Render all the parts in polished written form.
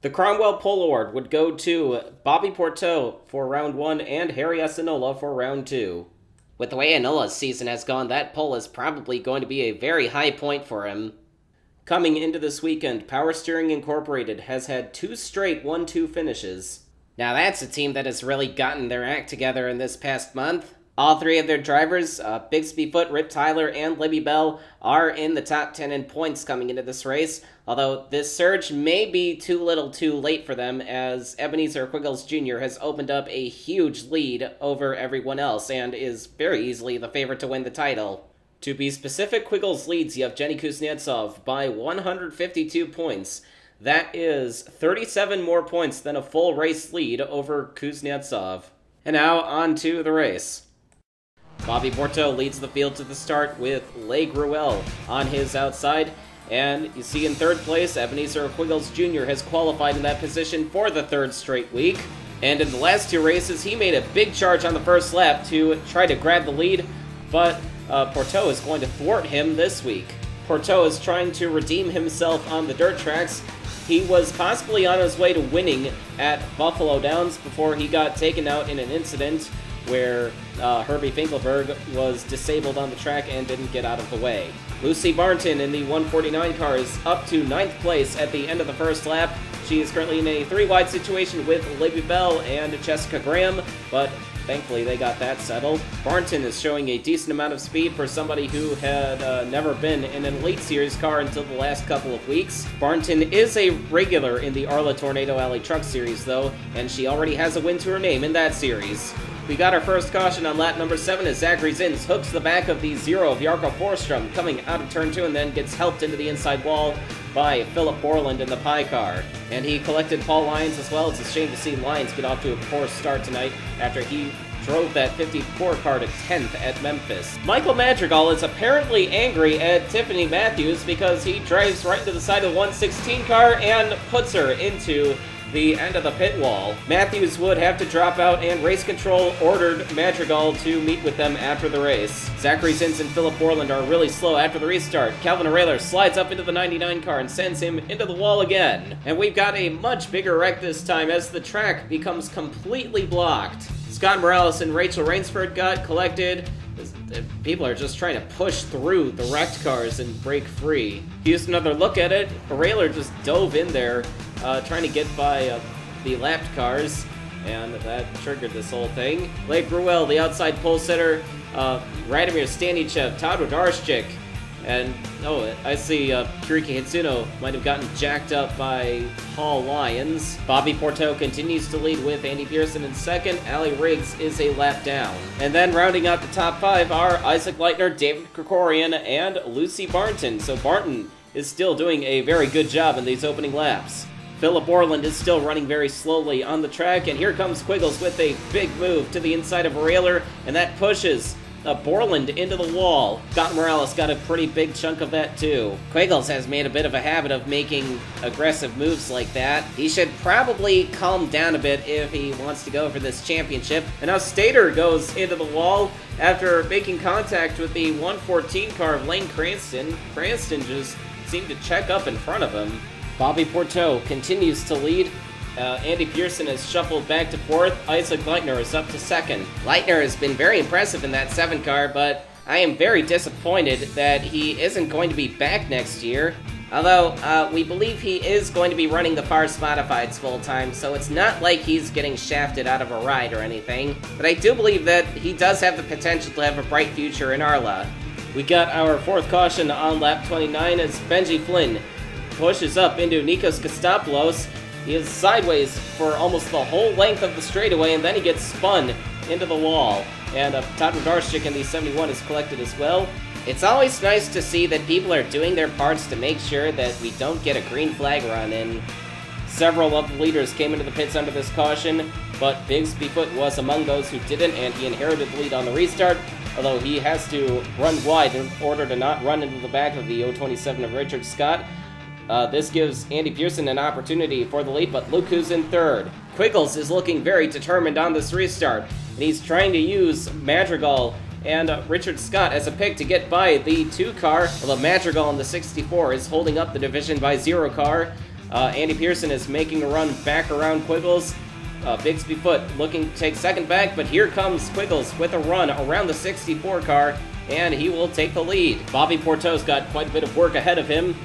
The Cromwell Pole Award would go to Bobby Porteau for round 1 and Harry Asinola for round 2. With the way Anola's season has gone, that pole is probably going to be a very high point for him. Coming into this weekend, Power Steering Incorporated has had 2 straight 1-2 finishes. Now that's a team that has really gotten their act together in this past month. All 3 of their drivers, Bigsby Foot, Rip Tyler, and Libby Bell, are in the top 10 in points coming into this race, although this surge may be too little too late for them, as Ebenezer Quiggles Jr. has opened up a huge lead over everyone else and is very easily the favorite to win the title. To be specific, Quiggles leads Yevgeny Kuznetsov by 152 points. That is 37 more points than a full race lead over Kuznetsov. And now on to the race. Bobby Porteau leads the field to the start with Le Gruel on his outside, and you see in 3rd place, Ebenezer Quiggles Jr. has qualified in that position for the 3rd straight week, and in the last 2 races, he made a big charge on the first lap to try to grab the lead, but Porteau is going to thwart him this week. Porteau is trying to redeem himself on the dirt tracks. He was possibly on his way to winning at Buffalo Downs before he got taken out in an incident where Herbie Finkelberg was disabled on the track and didn't get out of the way. Lucy Barnton in the 149 car is up to 9th place at the end of the first lap. She is currently in a 3-wide situation with Libby Bell and Jessica Graham, but thankfully they got that settled. Barnton is showing a decent amount of speed for somebody who had never been in an Elite Series car until the last couple of weeks. Barnton is a regular in the ARLA Tornado Alley Truck Series though, and she already has a win to her name in that series. We got our first caution on lap number 7 as Zachary Zins hooks the back of the 0 of Jarko Forstrom coming out of turn 2 and then gets helped into the inside wall by Philip Borland in the pie car. And he collected Paul Lyons as well. It's a shame to see Lyons get off to a poor start tonight after he drove that 54 car to 10th at Memphis. Michael Madrigal is apparently angry at Tiffany Matthews because he drives right into the side of the 116 car and puts her into the end of the pit wall. Matthews would have to drop out, and race control ordered Madrigal to meet with them after the race. Zachary Zins and Philip Borland are really slow after the restart. Calvin O'Reilly slides up into the 99 car and sends him into the wall again. And we've got a much bigger wreck this time as the track becomes completely blocked. Scott Morales and Rachel Rainsford got collected. People are just trying to push through the wrecked cars and break free. Here's another look at it. O'Reilly just dove in there trying to get by the lapped cars, and that triggered this whole thing. Le Gruel, the outside pole sitter, Radomir Stanichev, Todd Wodarczyk, and I see Kiriki Hitsuno might have gotten jacked up by Paul Lyons. Bobby Porteau continues to lead with Andy Pearson in 2nd. Allie Riggs is a lap down. And then rounding out the top 5 are Isaac Leitner, David Krikorian, and Lucy Barnton. So Barnton is still doing a very good job in these opening laps. Philip Borland is still running very slowly on the track, and here comes Quiggles with a big move to the inside of Railer, and that pushes Borland into the wall. Scott Morales got a pretty big chunk of that too. Quiggles has made a bit of a habit of making aggressive moves like that. He should probably calm down a bit if he wants to go for this championship. And now Stater goes into the wall after making contact with the 114 car of Lane Cranston. Cranston just seemed to check up in front of him. Bobby Porteau continues to lead. Andy Pearson has shuffled back to 4th. Isaac Leitner is up to 2nd. Leitner has been very impressive in that 7 car, but I am very disappointed that he isn't going to be back next year. Although, we believe he is going to be running the Pars Modifieds full-time, so it's not like he's getting shafted out of a ride or anything. But I do believe that he does have the potential to have a bright future in ARLA. We got our 4th caution on lap 29 as Benji Flynn pushes up into Nikos Kostopoulos. He is sideways for almost the whole length of the straightaway, and then he gets spun into the wall. And Todd Wodarczyk in the 71 is collected as well. It's always nice to see that people are doing their parts to make sure that we don't get a green flag run in. Several of the leaders came into the pits under this caution, but Bigsby Foot was among those who didn't, and he inherited the lead on the restart, although he has to run wide in order to not run into the back of the 027 of Richard Scott. This gives Andy Pearson an opportunity for the lead, but look who's in 3rd. Quiggles is looking very determined on this restart, and he's trying to use Madrigal and Richard Scott as a pick to get by the 2 car, although Madrigal in the 64 is holding up the division by 0 car. Andy Pearson is making a run back around Quiggles. Bixby Foot looking to take second back, but here comes Quiggles with a run around the 64 car, and he will take the lead. Bobby Porteau's got quite a bit of work ahead of him.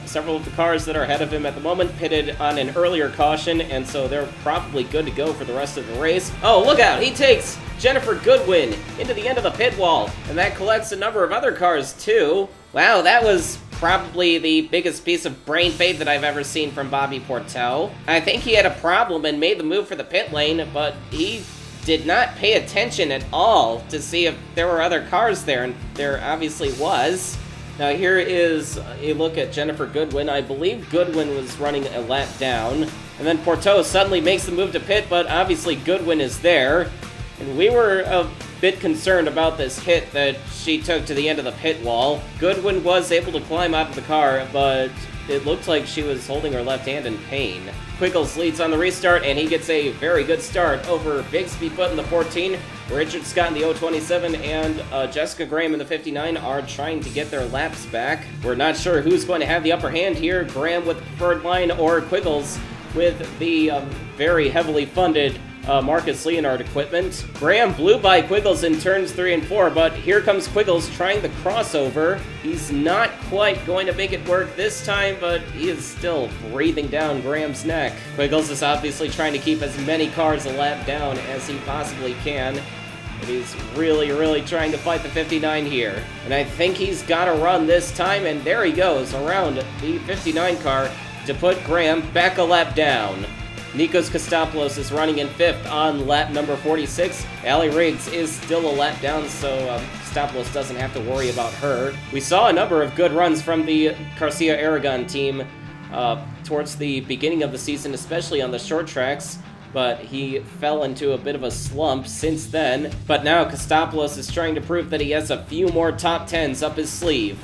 Several of the cars that are ahead of him at the moment pitted on an earlier caution, and so they're probably good to go for the rest of the race. Oh, look out! He takes Jennifer Goodwin into the end of the pit wall, and that collects a number of other cars too. Wow, that was probably the biggest piece of brain fade that I've ever seen from Bobby Porteau. I think he had a problem and made the move for the pit lane, but he did not pay attention at all to see if there were other cars there, and there obviously was. Now here is a look at Jennifer Goodwin. I believe Goodwin was running a lap down, and then Porteau suddenly makes the move to pit, but obviously Goodwin is there, and we were a bit concerned about this hit that she took to the end of the pit wall. Goodwin was able to climb out of the car, but it looked like she was holding her left hand in pain. Quiggles leads on the restart, and he gets a very good start over Bixby Foot in the 14. Richard Scott in the 027 and Jessica Graham in the 59 are trying to get their laps back. We're not sure who's going to have the upper hand here, Graham with the preferred line or Quiggles with the very heavily funded Marcus Leonard equipment. Graham blew by Quiggles in turns 3 and 4, but here comes Quiggles trying the crossover. He's not quite going to make it work this time, but he is still breathing down Graham's neck. Quiggles is obviously trying to keep as many cars a lap down as he possibly can. And he's really trying to fight the 59 here. And I think he's got a run this time, and there he goes around the 59 car to put Graham back a lap down. Nikos Kostopoulos is running in 5th on lap number 46. Allie Riggs is still a lap down, so Kostopoulos doesn't have to worry about her. We saw a number of good runs from the Garcia Aragon team towards the beginning of the season, especially on the short tracks, but he fell into a bit of a slump since then. But now Kostopoulos is trying to prove that he has a few more top 10s up his sleeve.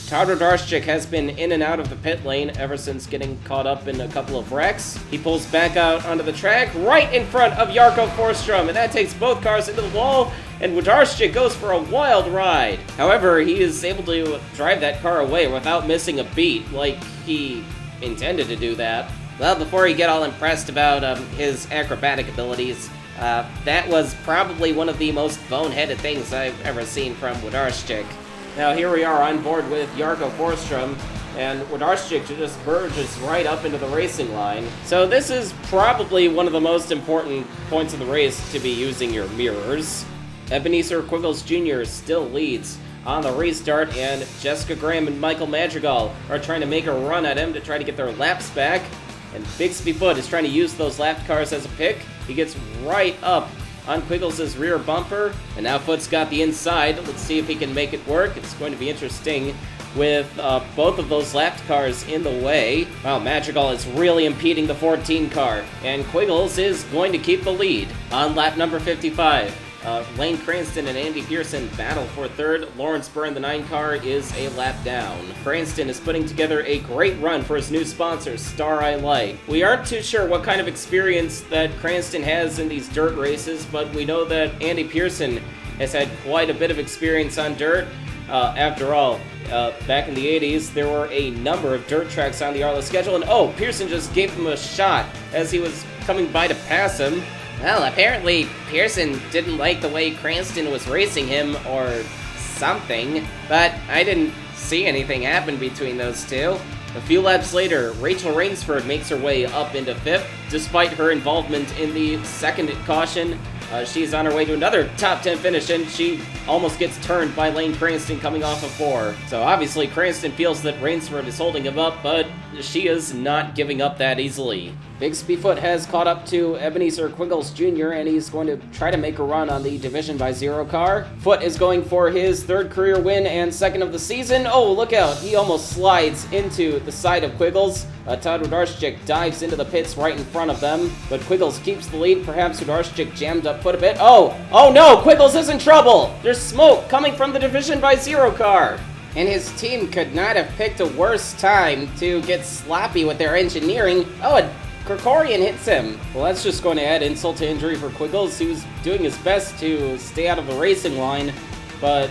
Tadro Darschik has been in and out of the pit lane ever since getting caught up in a couple of wrecks. He pulls back out onto the track right in front of Jarko Forsstrom, and that takes both cars into the wall, and Darschik goes for a wild ride. However, he is able to drive that car away without missing a beat, like he intended to do that. Well, before you get all impressed about his acrobatic abilities, that was probably one of the most boneheaded things I've ever seen from Darschik. Now here we are on board with Jarko Forsstrom, and Darschik just merges right up into the racing line. So this is probably one of the most important points of the race to be using your mirrors. Ebenezer Quiggles Jr. still leads on the restart, and Jessica Graham and Michael Madrigal are trying to make a run at him to try to get their laps back. And Bixby Foot is trying to use those lapped cars as a pick. He gets right up on Quiggles' rear bumper, and now Foot's got the inside. Let's see if he can make it work. It's going to be interesting with both of those lapped cars in the way. Wow, Madrigal is really impeding the 14 car, and Quiggles is going to keep the lead on lap number 55. Lane Cranston and Andy Pearson battle for third. Lawrence Byrne, the 9 car, is a lap down. Cranston is putting together a great run for his new sponsor, Star I Light. We aren't too sure what kind of experience that Cranston has in these dirt races, but we know that Andy Pearson has had quite a bit of experience on dirt. After all, back in the 80s, there were a number of dirt tracks on the ARLA schedule, and Pearson just gave him a shot as he was coming by to pass him. Well, apparently Pearson didn't like the way Cranston was racing him or something, but I didn't see anything happen between those two. A few laps later, Rachel Rainsford makes her way up into 5th. Despite her involvement in the second caution, she's on her way to another top 10 finish, and she almost gets turned by Lane Cranston coming off of 4. So obviously Cranston feels that Rainsford is holding him up, but she is not giving up that easily. Bixby Foot has caught up to Ebenezer Quiggles Jr., and he's going to try to make a run on the Division by Zero car. Foot is going for his 3rd career win and 2nd of the season. Oh, look out. He almost slides into the side of Quiggles. Todd Darschik dives into the pits right in front of them, but Quiggles keeps the lead. Perhaps Darschik jammed up Foot a bit. Oh no, Quiggles is in trouble. There's smoke coming from the Division by Zero car. And his team could not have picked a worse time to get sloppy with their engineering. Oh, Krikorian hits him. Well, that's just going to add insult to injury for Quiggles. He was doing his best to stay out of the racing line, but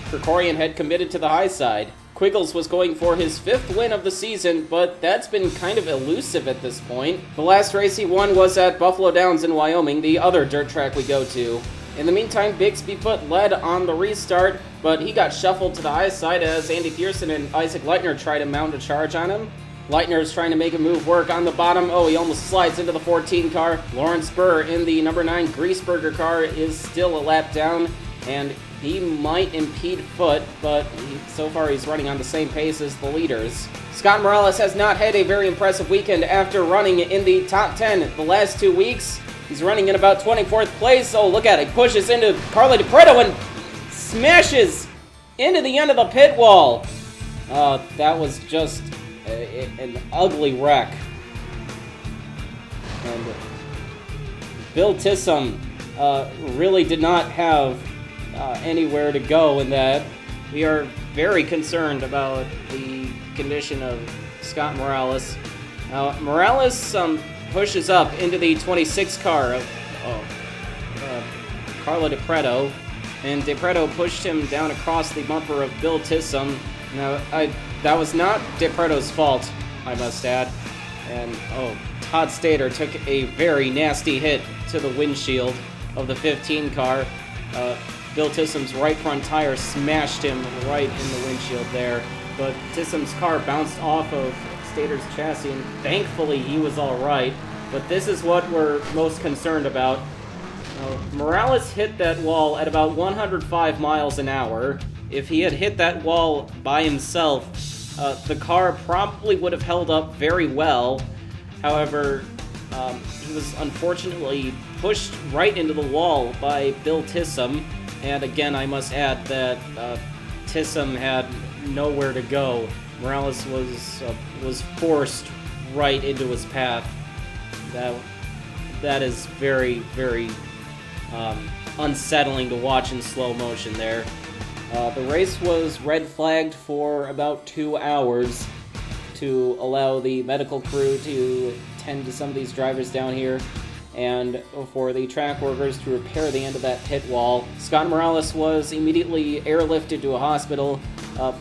Krikorian had committed to the high side. Quiggles was going for his 5th win of the season, but that's been kind of elusive at this point. The last race he won was at Buffalo Downs in Wyoming, the other dirt track we go to. In the meantime, Bixbyfoot led on the restart, but he got shuffled to the high side as Andy Pearson and Isaac Leitner try to mount a charge on him. Leitner is trying to make a move work on the bottom. Oh, he almost slides into the 14 car. Lawrence Burr in the number 9 Griesberger car is still a lap down, and he might impede Foot, but so far he's running on the same pace as the leaders. Scott Morales has not had a very impressive weekend after running in the top 10 the last 2 weeks. He's running in about 24th place. Oh, look at it. He pushes into Carly DiPreto and smashes into the end of the pit wall. That was just an ugly wreck. And Bill Tissum really did not have anywhere to go in that. We are very concerned about the condition of Scott Morales. Morales pushes up into the 26 car of Carla DiPreto, and DiPreto pushed him down across the bumper of Bill Tissum. Now, that was not DiPreto's fault, I must add. And, Todd Stater took a very nasty hit to the windshield of the 15 car. Bill Tissum's right front tire smashed him right in the windshield there, but Tissum's car bounced off of Stater's chassis, and thankfully he was all right. But this is what we're most concerned about. Morales hit that wall at about 105 miles an hour. If he had hit that wall by himself, the car probably would have held up very well. However, he was unfortunately pushed right into the wall by Bill Tissum. And again, I must add that Tissum had nowhere to go. Morales was forced right into his path. That is very, very unsettling to watch in slow motion there. The race was red flagged for about 2 hours to allow the medical crew to tend to some of these drivers down here, and for the track workers to repair the end of that pit wall. Scott Morales was immediately airlifted to a hospital.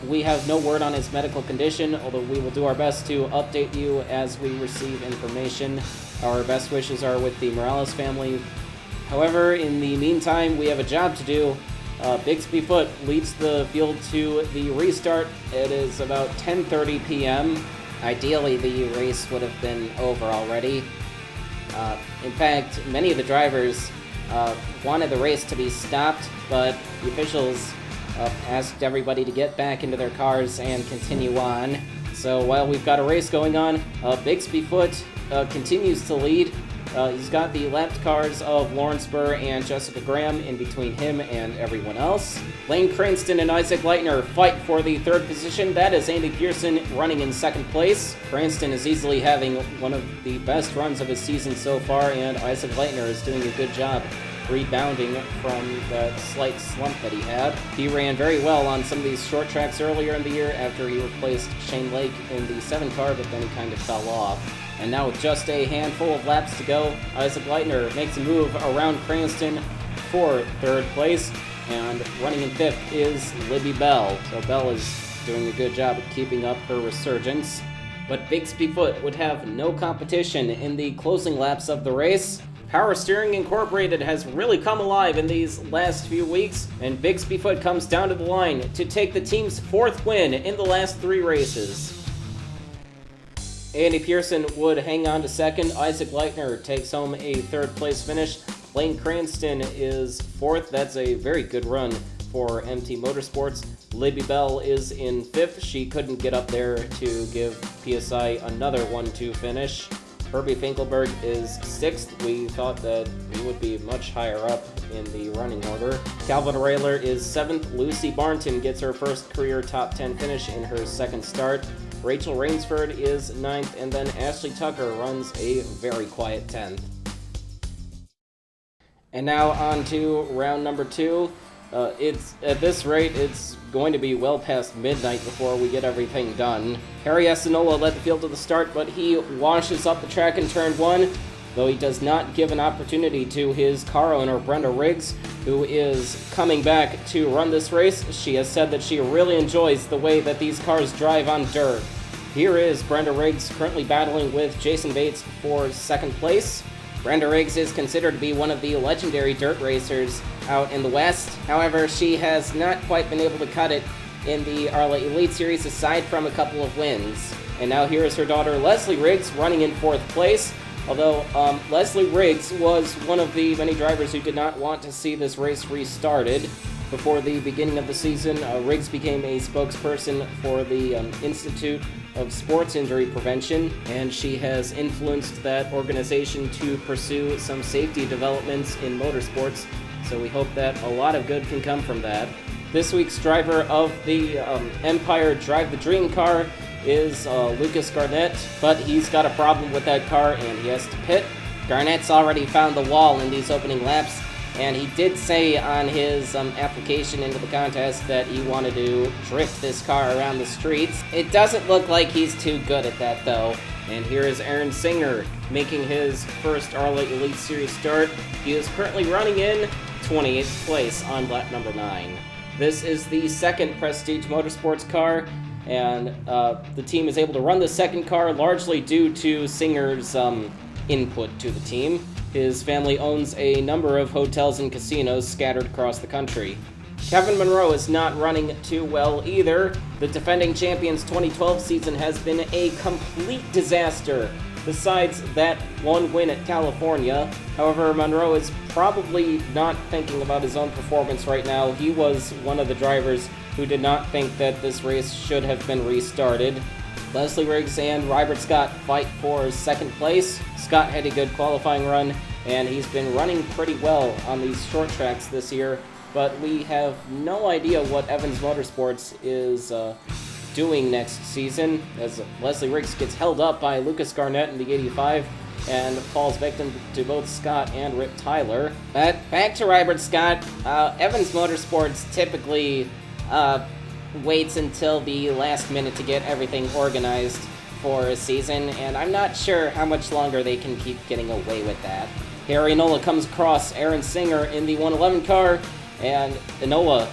We have no word on his medical condition, although we will do our best to update you as we receive information. Our best wishes are with the Morales family. However, in the meantime, we have a job to do. Bixbyfoot leads the field to the restart. It is about 10:30 p.m. Ideally, the race would have been over already. In fact, many of the drivers wanted the race to be stopped, but the officials asked everybody to get back into their cars and continue on. So while we've got a race going on, Bixbyfoot continues to lead. He's got the lapped cars of Lawrence Burr and Jessica Graham in between him and everyone else. Lane Cranston and Isaac Leitner fight for the 3rd position. That is Andy Pearson running in 2nd place. Cranston is easily having one of the best runs of his season so far, and Isaac Leitner is doing a good job rebounding from that slight slump that he had. He ran very well on some of these short tracks earlier in the year after he replaced Shane Lake in the 7 car, but then he kind of fell off. And now with just a handful of laps to go, Isaac Leitner makes a move around Cranston for 3rd place, and running in 5th is Libby Bell. So Bell is doing a good job of keeping up her resurgence. But Bixbyfoot would have no competition in the closing laps of the race. Power Steering Incorporated has really come alive in these last few weeks, and Bixbyfoot comes down to the line to take the team's 4th win in the last 3 races. Andy Pearson would hang on to 2nd. Isaac Leitner takes home a 3rd place finish. Lane Cranston is 4th. That's a very good run for MT Motorsports. Libby Bell is in 5th. She couldn't get up there to give PSI another 1-2 finish. Herbie Finkelberg is 6th. We thought that he would be much higher up in the running order. Calvin Rayler is 7th. Lucy Barnton gets her first career top 10 finish in her 2nd start. Rachel Rainsford is 9th, and then Ashley Tucker runs a very quiet 10th. And now on to round number 2. It's at this rate, it's going to be well past midnight before we get everything done. Harry Espinola led the field to the start, but he washes up the track in turn 1. though he does not give an opportunity to his car owner, Brenda Riggs, who is coming back to run this race. She has said that she really enjoys the way that these cars drive on dirt. Here is Brenda Riggs currently battling with Jason Bates for second place. Brenda Riggs is considered to be one of the legendary dirt racers out in the West. However, she has not quite been able to cut it in the ARLA Elite Series aside from a couple of wins. And now here is her daughter Leslie Riggs running in fourth place. Although Leslie Riggs was one of the many drivers who did not want to see this race restarted. Before the beginning of the season, Riggs became a spokesperson for the Institute of Sports Injury Prevention, and she has influenced that organization to pursue some safety developments in motorsports, so we hope that a lot of good can come from that. This week's driver of the Empire Drive the Dream car is Lucas Garnett, but he's got a problem with that car and he has to pit. Garnett's already found the wall in these opening laps, and he did say on his application into the contest that he wanted to drift this car around the streets. It doesn't look like he's too good at that, though. And here is Aaron Singer making his first ARLA Elite Series start. He is currently running in 28th place on lap number 9. This is the second Prestige Motorsports car, and the team is able to run the second car largely due to Singer's input to the team. His family owns a number of hotels and casinos scattered across the country. Kevin Monroe is not running too well either. The defending champions 2012 season has been a complete disaster, besides that one win at California. However, Monroe is probably not thinking about his own performance right now. He was one of the drivers who did not think that this race should have been restarted. Leslie Riggs and Robert Scott fight for second place. Scott had a good qualifying run, and he's been running pretty well on these short tracks this year, but we have no idea what Evans Motorsports is doing next season, as Leslie Riggs gets held up by Lucas Garnett in the 85 and falls victim to both Scott and Rip Tyler. But back to Robert Scott, Evans Motorsports typically waits until the last minute to get everything organized for a season, and I'm not sure how much longer they can keep getting away with that. Harry Enola comes across Aaron Singer in the 111 car, and Enola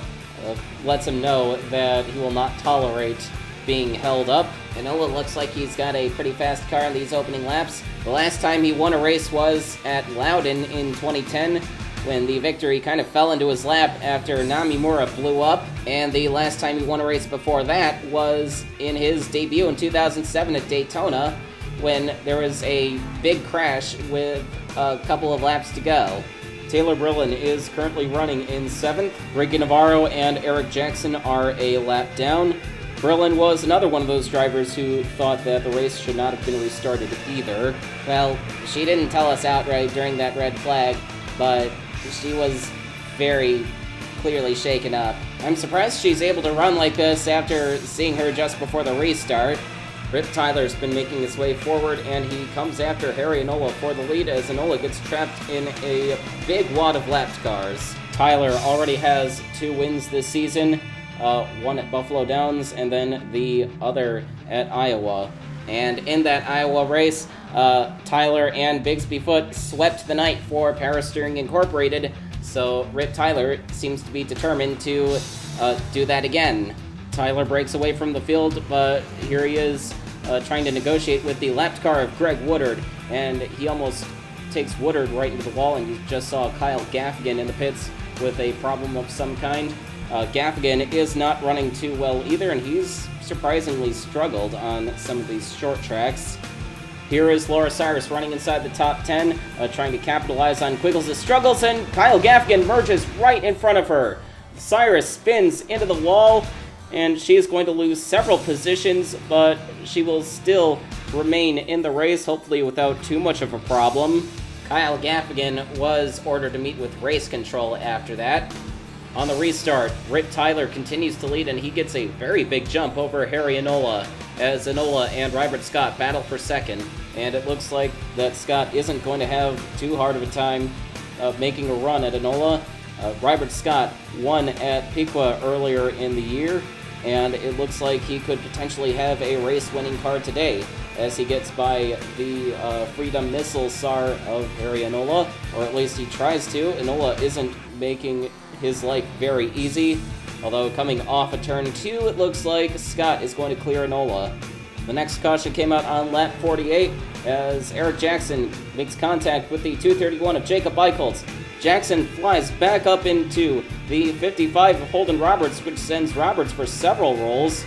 lets him know that he will not tolerate being held up. Enola looks like he's got a pretty fast car in these opening laps. The last time he won a race was at Loudon in 2010, when the victory kind of fell into his lap after Namimura blew up, and the last time he won a race before that was in his debut in 2007 at Daytona, when there was a big crash with a couple of laps to go. Taylor Brillin is currently running in 7th. Ricky Navarro and Eric Jackson are a lap down. Brillin was another one of those drivers who thought that the race should not have been restarted either. Well, she didn't tell us outright during that red flag, but she was very clearly shaken up. I'm surprised she's able to run like this after seeing her just before the restart. Rip Tyler's been making his way forward, and he comes after Harry Enola for the lead as Enola gets trapped in a big wad of lapped cars. Tyler already has 2 wins this season, one at Buffalo Downs and then the other at Iowa. And in that Iowa race, Tyler and Bigsby Foote swept the night for Power Steering Incorporated, so Rip Tyler seems to be determined to do that again. Tyler breaks away from the field, but here he is trying to negotiate with the lapped car of Greg Woodard, and he almost takes Woodard right into the wall, and you just saw Kyle Gaffigan in the pits with a problem of some kind. Gaffigan is not running too well either, and he's surprisingly struggled on some of these short tracks. Here is Laura Cyrus running inside the top 10, trying to capitalize on Quiggles' struggles, and Kyle Gaffigan merges right in front of her. Cyrus spins into the wall, and she is going to lose several positions, but she will still remain in the race, hopefully without too much of a problem. Kyle Gaffigan was ordered to meet with race control after that. On the restart, Rip Tyler continues to lead, and he gets a very big jump over Harry Enola as Enola and Robert Scott battle for second. And it looks like that Scott isn't going to have too hard of a time making a run at Enola. Robert Scott won at Piqua earlier in the year, and it looks like he could potentially have a race-winning car today. as he gets by the Freedom Missile SAR of Harry Enola, or at least he tries to. Enola isn't making his life very easy, although coming off of turn 2, it looks like Scott is going to clear Enola. The next caution came out on lap 48 as Eric Jackson makes contact with the 231 of Jacob Eichholz. Jackson flies back up into the 55 of Holden Roberts, which sends Roberts for several rolls.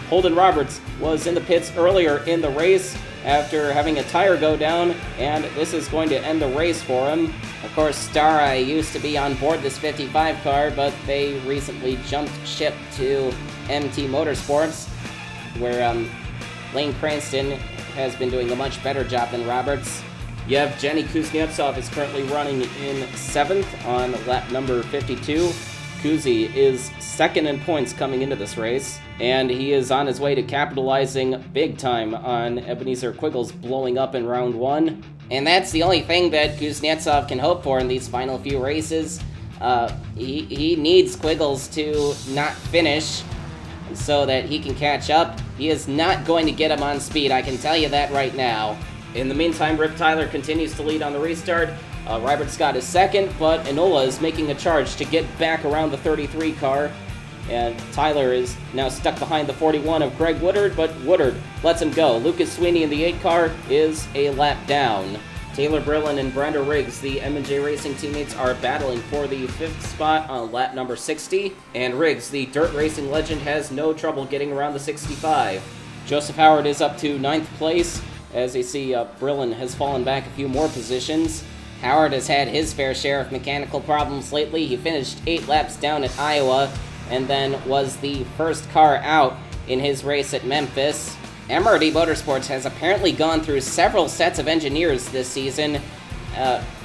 Holden Roberts was in the pits earlier in the race after having a tire go down, and this is going to end the race for him. Of course, Stara used to be on board this 55 car, but they recently jumped ship to MT Motorsports, where Lane Cranston has been doing a much better job than Roberts. Yevgeny Kuznetsov is currently running in 7th on lap number 52. Kuzi is second in points coming into this race, and he is on his way to capitalizing big time on Ebenezer Quiggles blowing up in round 1. And that's the only thing that Kuznetsov can hope for in these final few races. He needs Quiggles to not finish so that he can catch up. He is not going to get him on speed, I can tell you that right now. In the meantime, Rip Tyler continues to lead on the restart. Robert Scott is second, but Enola is making a charge to get back around the 33 car. And Tyler is now stuck behind the 41 of Greg Woodard, but Woodard lets him go. Lucas Sweeney in the 8 car is a lap down. Taylor Brillin and Brenda Riggs, the M&J Racing teammates, are battling for the 5th spot on lap number 60. And Riggs, the dirt racing legend, has no trouble getting around the 65. Joseph Howard is up to 9th place. As you see, Brillin has fallen back a few more positions. Howard has had his fair share of mechanical problems lately. He finished 8 laps down at Iowa, and then was the first car out in his race at Memphis. MRD Motorsports has apparently gone through several sets of engineers this season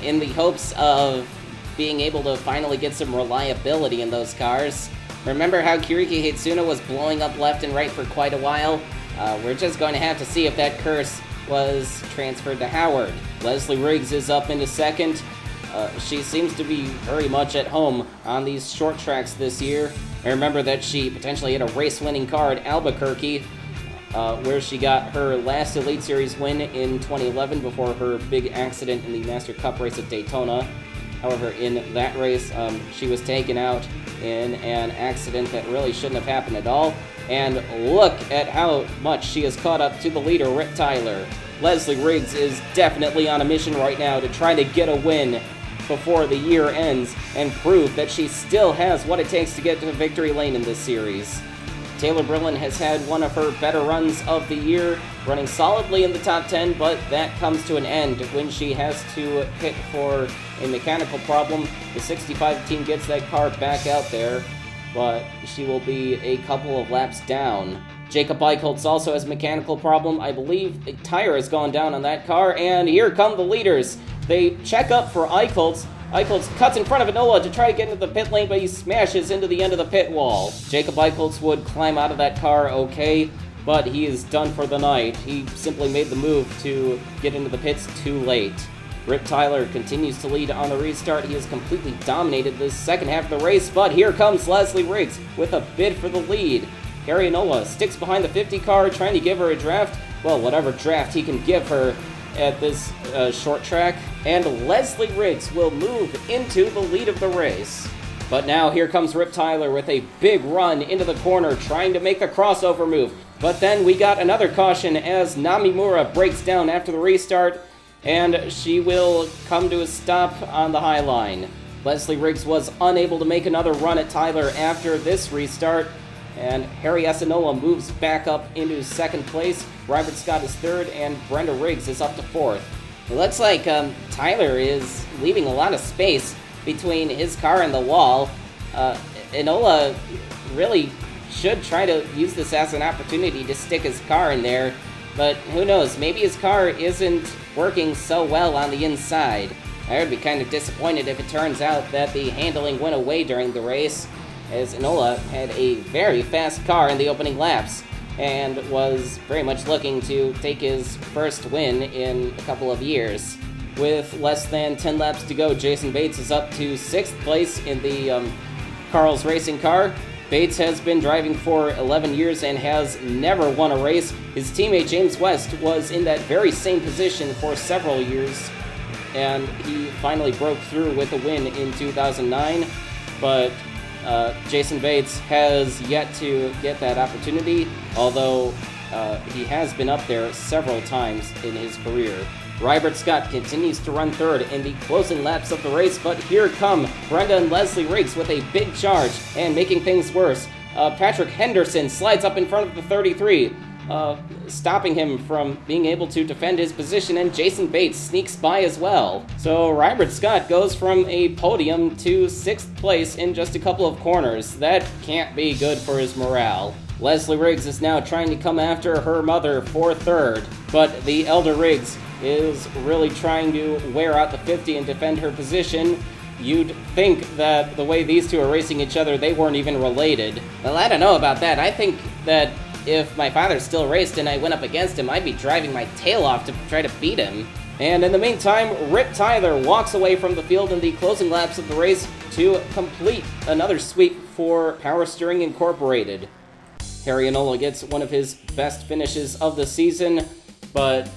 in the hopes of being able to finally get some reliability in those cars. Remember how Kiriki Hitsuna was blowing up left and right for quite a while? We're just going to have to see if that curse was transferred to Howard. Leslie Riggs is up into second. She seems to be very much at home on these short tracks this year. I remember that she potentially had a race-winning car at Albuquerque, where she got her last Elite Series win in 2011 before her big accident in the Master Cup race at Daytona. However, in that race, she was taken out in an accident that really shouldn't have happened at all. And look at how much she has caught up to the leader, Rip Tyler. Leslie Riggs is definitely on a mission right now to try to get a win before the year ends and prove that she still has what it takes to get to victory lane in this series. Taylor Brillin has had one of her better runs of the year, running solidly in the top 10, but that comes to an end when she has to hit for a mechanical problem. The 65 team gets that car back out there, but she will be a couple of laps down. Jacob Eichholz also has a mechanical problem. I believe a tire has gone down on that car, and here come the leaders. They check up for Eichholz. Eichholz cuts in front of Enola to try to get into the pit lane, but he smashes into the end of the pit wall. Jacob Eichholz would climb out of that car okay, but he is done for the night. He simply made the move to get into the pits too late. Rip Tyler continues to lead on the restart. He has completely dominated this second half of the race, but here comes Leslie Riggs with a bid for the lead. Harry Enola sticks behind the 50 car, trying to give her a draft. Well, whatever draft he can give her at this short track. And Leslie Riggs will move into the lead of the race. But now here comes Rip Tyler with a big run into the corner, trying to make the crossover move. But then we got another caution as Namimura breaks down after the restart, and she will come to a stop on the high line. Leslie Riggs was unable to make another run at Tyler after this restart, and Harry Enola moves back up into second place. Robert Scott is third, and Brenda Riggs is up to fourth. It looks like Tyler is leaving a lot of space between his car and the wall. Enola really should try to use this as an opportunity to stick his car in there, but who knows, maybe his car isn't working so well on the inside. I would be kind of disappointed if it turns out that the handling went away during the race, as Enola had a very fast car in the opening laps and was very much looking to take his first win in a couple of years. With less than 10 laps to go, Jason Bates is up to 6th place in the Carl's Racing car. Bates has been driving for 11 years and has never won a race. His teammate James West was in that very same position for several years, and he finally broke through with a win in 2009, but Jason Bates has yet to get that opportunity, although he has been up there several times in his career. Rybert Scott continues to run third in the closing laps of the race, but here come Brenda and Leslie Riggs with a big charge, and making things worse, Patrick Henderson slides up in front of the 33, stopping him from being able to defend his position, and Jason Bates sneaks by as well. So Rybert Scott goes from a podium to 6th place in just a couple of corners. That can't be good for his morale. Leslie Riggs is now trying to come after her mother for 3rd, but the elder Riggs is really trying to wear out the 50 and defend her position. You'd think that the way these two are racing each other, they weren't even related. Well, I don't know about that. I think that if my father still raced and I went up against him, I'd be driving my tail off to try to beat him. And in the meantime, Rip Tyler walks away from the field in the closing laps of the race to complete another sweep for Power Steering Incorporated. Harry Enola gets one of his best finishes of the season, but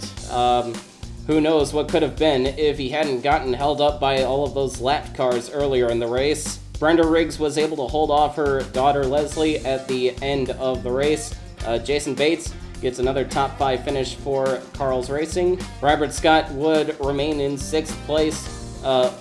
who knows what could have been if he hadn't gotten held up by all of those lap cars earlier in the race. Brenda Riggs was able to hold off her daughter Leslie at the end of the race. Jason Bates gets another top 5 finish for Carl's Racing. Rybert Scott would remain in 6th place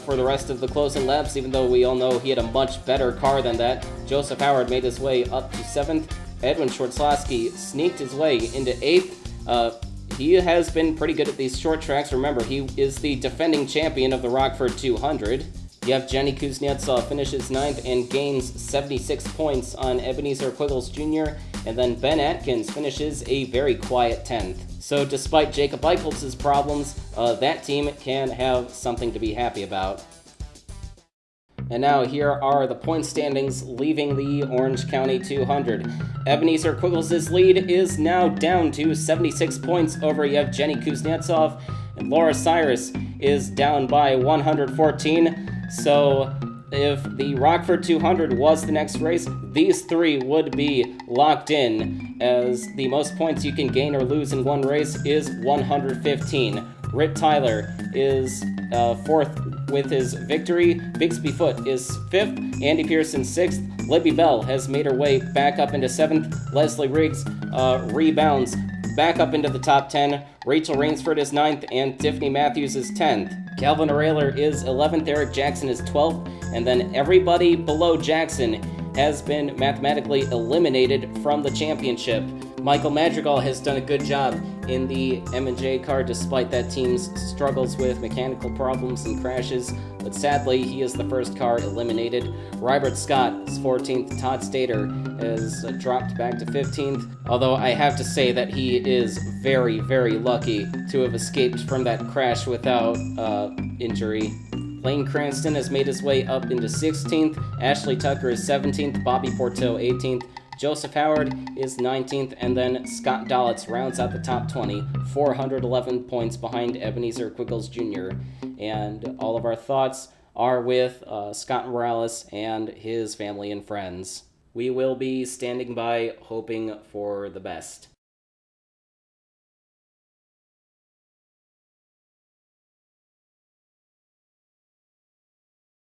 for the rest of the closing laps, even though we all know he had a much better car than that. Joseph Howard made his way up to 7th. Edwin Schwartzlowski sneaked his way into 8th. He has been pretty good at these short tracks. Remember, he is the defending champion of the Rockford 200. Yevgeny Kuznetsov finishes 9th and gains 76 points on Ebenezer Quiggles Jr., and then Ben Atkins finishes a very quiet 10th. So despite Jacob Eichholz's problems, that team can have something to be happy about. And now here are the point standings leaving the Orange County 200. Ebenezer Quiggles' lead is now down to 76 points over Yevgeny Kuznetsov, and Laura Cyrus is down by 114. So if the Rockford 200 was the next race, these three would be locked in, as the most points you can gain or lose in one race is 115. Rip Tyler is 4th with his victory. Bixby Foote is 5th. Andy Pearson 6th. Libby Bell has made her way back up into 7th. Leslie Riggs rebounds back up into the top 10. Rachel Rainsford is 9th, and Tiffany Matthews is 10th. Calvin O'Reilly is 11th. Eric Jackson is 12th. And then everybody below Jackson has been mathematically eliminated from the championship. Michael Madrigal has done a good job in the M&J car despite that team's struggles with mechanical problems and crashes, but sadly he is the first car eliminated. Rybert Scott is 14th. Todd Stater has dropped back to 15th, although I have to say that he is very, very lucky to have escaped from that crash without injury. Lane Cranston has made his way up into 16th. Ashley Tucker is 17th. Bobby Porteau 18th. Joseph Howard is 19th, and then Scott Dollitz rounds out the top 20, 411 points behind Ebenezer Quiggles Jr. And all of our thoughts are with Scott Morales and his family and friends. We will be standing by hoping for the best.